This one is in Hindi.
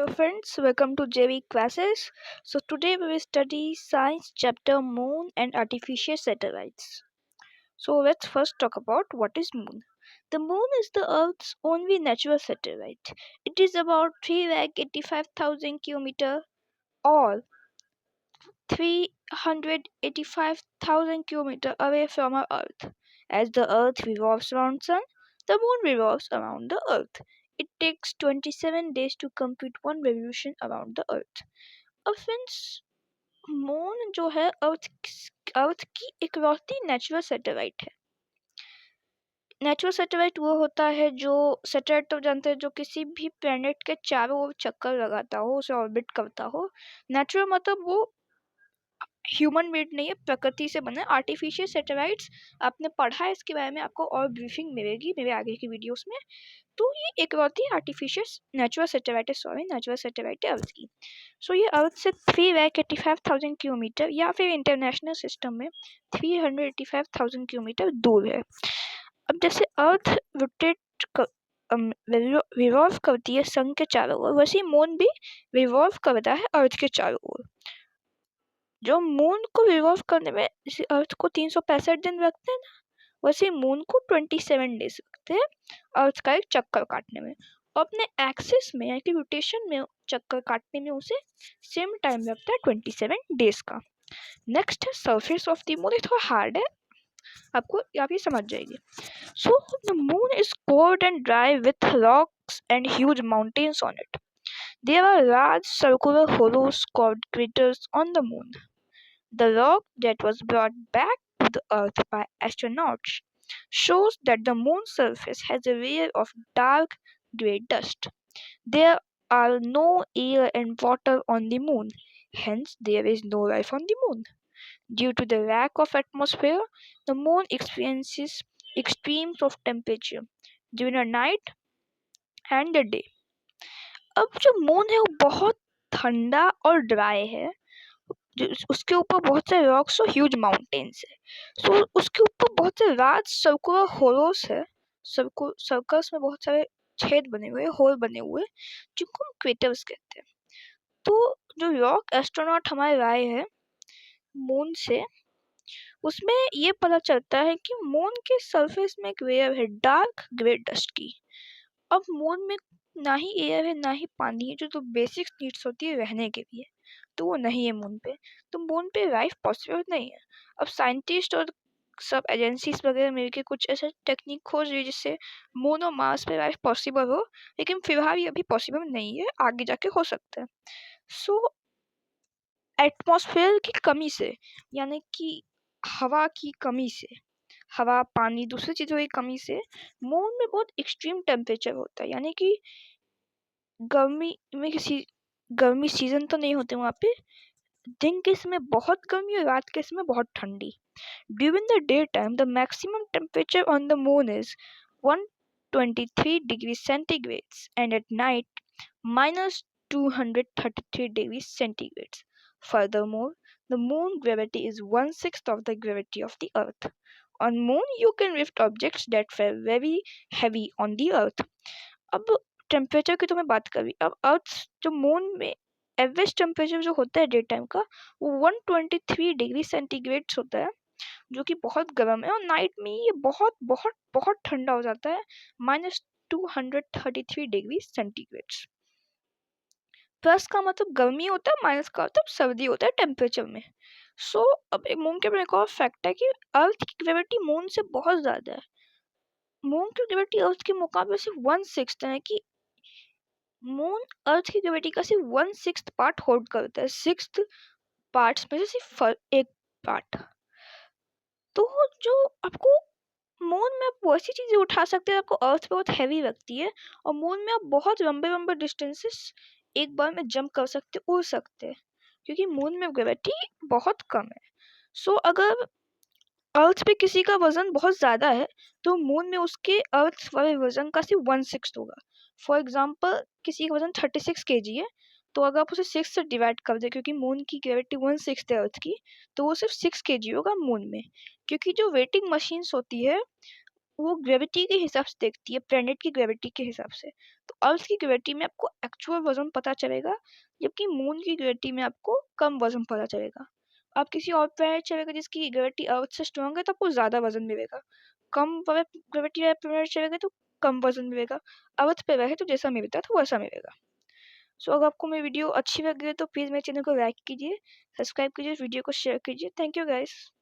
Hello friends, welcome to JV classes. So today we will study science chapter Moon and artificial satellites. So let's first talk about what is Moon. The Moon is the Earth's only natural satellite. It is about 385,000 km or 385,000 km away from our Earth. As the Earth revolves around Sun, the Moon revolves around the Earth. It takes 27 days to complete one revolution around the Earth. अब फ्रेंड्स मून जो है अर्थ की इकलौती नेचुरल सैटेलाइट है। नेचुरल सैटेलाइट वो होता है जो सैटेलाइट तो जानते हैं जो किसी भी प्लेनेट के चारों ओर चक्कर लगाता हो, उसे ऑर्बिट करता हो। नेचुरल मतलब वो ह्यूमन मेड नहीं है, प्रकृति से बना है। आर्टिफिशियल सैटेलाइट्स आपने पढ़ा है, इसके बारे में आपको और ब्रीफिंग मिलेगी मेरे आगे की वीडियोस में। तो ये इकलौती आर्टिफिशियल नेचुरल सैटेलाइट है अर्थ की। सो ये अर्थ से 385,000 किलोमीटर या फिर इंटरनेशनल सिस्टम में 385,000 किलोमीटर दूर है। अब जैसे अर्थ रोटेट रिवॉल्व करती है सन के चारों ओर, वैसे ही मून भी रिवॉल्व करता है अर्थ के चारों ओर। जो मून को रिवॉल्व करने में जैसे अर्थ को 365 दिन लगते हैं ना, वैसे ही मून को 27 डेज लगते हैं अर्थ का एक चक्कर काटने में। और अपने एक्सिस में यानी कि रोटेशन में चक्कर काटने में उसे सेम टाइम लगता है 27 डेज का। नेक्स्ट है सरफेस ऑफ द मून। ये थोड़ा हार्ड है, आपको आप ये समझ जाएंगे। So the moon is cold and dry with rocks and huge mountains on it. There are large circular hollows called craters on the moon. The rock that was brought back to the Earth by astronauts shows that the moon's surface has a layer of dark grey dust. There are no air and water on the moon, hence, there is no life on the moon. Due to the lack of atmosphere, the moon experiences extremes of temperature during the night and the day. अब जो मून है वो बहुत ठंडा और ड्राई है, उसके ऊपर बहुत सारे रॉक्स और ह्यूज माउंटेन्स है। सो उसके ऊपर बहुत से लार्ज सर्कुलर होलोस है, सर्कल्स में बहुत सारे छेद बने हुए, होल बने हुए, जिनको हम क्रेटर्स कहते हैं। तो जो रॉक एस्ट्रोनॉट हमारे लाए हैं मून से, उसमें ये पता चलता है कि मून के सरफेस में एक लेयर है डार्क ग्रे डस्ट की। अब मून में ना ही एयर है ना ही पानी है, जो तो बेसिक नीड्स होती है रहने के लिए, तो वो नहीं है मून पे। तो मून पे लाइफ पॉसिबल नहीं है। अब साइंटिस्ट और सब एजेंसीज वगैरह मिलकर कुछ ऐसा टेक्निक खोज रही है जिससे मून और मार्स पे लाइफ पॉसिबल हो, लेकिन फिलहाल ये अभी पॉसिबल नहीं है, आगे जाके हो सकता है। सो एटमॉस्फेयर की कमी से, यानी कि हवा की कमी से, हवा पानी दूसरी चीज़ों की कमी से मून में बहुत एक्सट्रीम टेम्परेचर होता है। यानी कि गर्मी सीजन तो नहीं होते वहाँ पे, दिन के समय बहुत गर्मी और रात के समय बहुत ठंडी। During the day time the maximum temperature on the moon is 123 degree centigrades and at night -233 degree centigrades. Furthermore, the moon gravity is 1/6 of the gravity of the Earth. On moon, you can lift objects that feel very heavy on the Earth. अब टेम्परेचर की तो मैं बात करी, अब अर्थ जो मून में एवरेज टेम्परेचर जो होता है डे टाइम का, वो 123 डिग्री सेंटीग्रेड्स होता है, जो कि बहुत गर्म है। और नाइट में ये बहुत बहुत बहुत ठंडा हो जाता है, -233 डिग्री सेंटीग्रेड्स। प्लस का मतलब गर्मी होता है, माइनस का मतलब सर्दी होता है टेम्परेचर में। सो अब एक मून के बारे में एक और फैक्ट है कि अर्थ की ग्रेविटी मून से बहुत ज़्यादा है। मून की ग्रेविटी अर्थ के मुकाबले सिर्फ 1/6 है, कि मून अर्थ की ग्रेविटी का सिर्फ 1/6 पार्ट होल्ड करता है, 6 पार्ट्स में से सिर्फ एक पार्ट। तो जो आपको मून में आप वैसी चीज़ें उठा सकते हैं आपको अर्थ पे बहुत हैवी लगती है, और मून में आप बहुत लंबे लंबे डिस्टेंसेस एक बार में जंप कर सकते, उड़ सकते हैं, क्योंकि मून में ग्रेविटी बहुत कम है। सो अगर अर्थ पे किसी का वजन बहुत ज़्यादा है, तो मून में उसके अर्थ वाले वजन का सिर्फ 1/6 होगा। फॉर एग्जाम्पल किसी का वजन 36 kg है, तो अगर आप उसे 6 से डिवाइड कर दें, क्योंकि मून की ग्रेविटी 1/6 है अर्थ की, तो वो सिर्फ 6 kg होगा मून में। क्योंकि जो वेटिंग मशीन्स होती है वो ग्रेविटी के हिसाब से देखती है, प्लैनेट की ग्रेविटी के हिसाब से। तो अर्थ की ग्रेविटी में आपको एक्चुअल वजन पता चलेगा, जबकि मून की ग्रेविटी में आपको कम वजन पता चलेगा। आप किसी और प्लैनेट चलेगा जिसकी ग्रेविटी अर्थ से स्ट्रांग है तो आपको ज़्यादा वजन मिलेगा। कम ग्रेविटी वाला प्लैनेट चलेगा तो कम वजन मिलेगा। अर्थ पे रहे तो जैसा मिलता है तो वैसा मिलेगा। सो अगर आपको मेरी वीडियो अच्छी लगी है तो प्लीज़ मेरे चैनल को लाइक कीजिए, सब्सक्राइब कीजिए, वीडियो को शेयर कीजिए। Thank you guys.